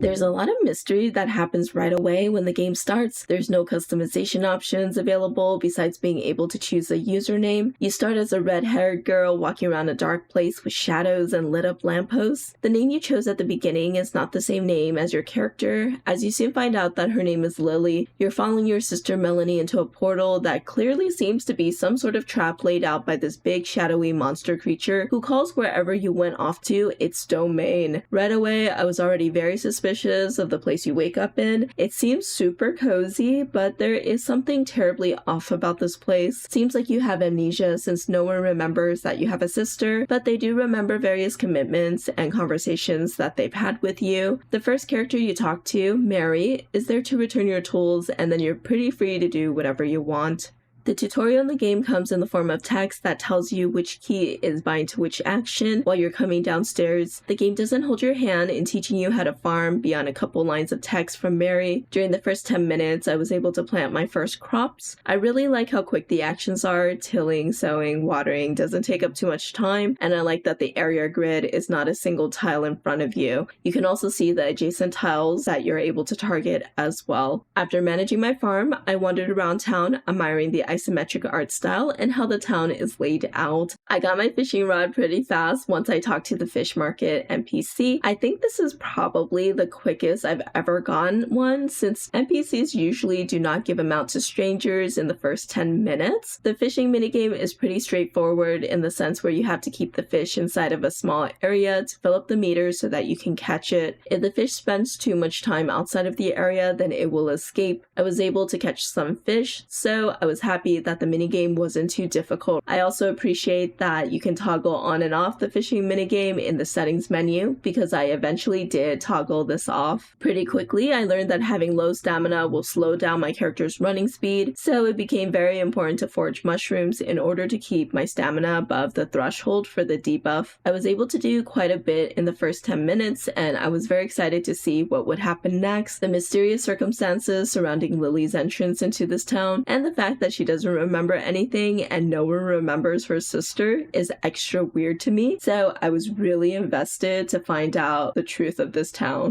There's a lot of mystery that happens right away when the game starts. There's no customization options available besides being able to choose a username. You start as a red-haired girl walking around a dark place with shadows and lit-up lampposts. The name you chose at the beginning is not the same name as your character, as you soon find out that her name is Lily. You're following your sister Melanie into a portal that clearly seems to be some sort of trap laid out by this big shadowy monster creature who calls wherever you went off to its domain. Right away, I was already very suspicious of the place you wake up in. It seems super cozy, but there is something terribly off about this place. Seems like you have amnesia since no one remembers that you have a sister, but they do remember various commitments and conversations that they've had with you. The first character you talk to, Mary, is there to return your tools, and then you're pretty free to do whatever you want. The tutorial in the game comes in the form of text that tells you which key is bind to which action while you're coming downstairs. The game doesn't hold your hand in teaching you how to farm beyond a couple lines of text from Mary. During the first 10 minutes, I was able to plant my first crops. I really like how quick the actions are. Tilling, sowing, watering doesn't take up too much time, and I like that the area grid is not a single tile in front of you. You can also see the adjacent tiles that you're able to target as well. After managing my farm, I wandered around town, admiring the isometric art style and how the town is laid out. I got my fishing rod pretty fast once I talked to the fish market NPC. I think this is probably the quickest I've ever gotten one, since NPCs usually do not give them out to strangers in the first 10 minutes. The fishing minigame is pretty straightforward in the sense where you have to keep the fish inside of a small area to fill up the meter so that you can catch it. If the fish spends too much time outside of the area, then it will escape. I was able to catch some fish, so I was happy that the minigame wasn't too difficult. I also appreciate that you can toggle on and off the fishing minigame in the settings menu, because I eventually did toggle this off. Pretty quickly, I learned that having low stamina will slow down my character's running speed, so it became very important to forage mushrooms in order to keep my stamina above the threshold for the debuff. I was able to do quite a bit in the first 10 minutes, and I was very excited to see what would happen next. The mysterious circumstances surrounding Lily's entrance into this town, and the fact that she doesn't remember anything and no one remembers her sister is extra weird to me, so I was really invested to find out the truth of this town.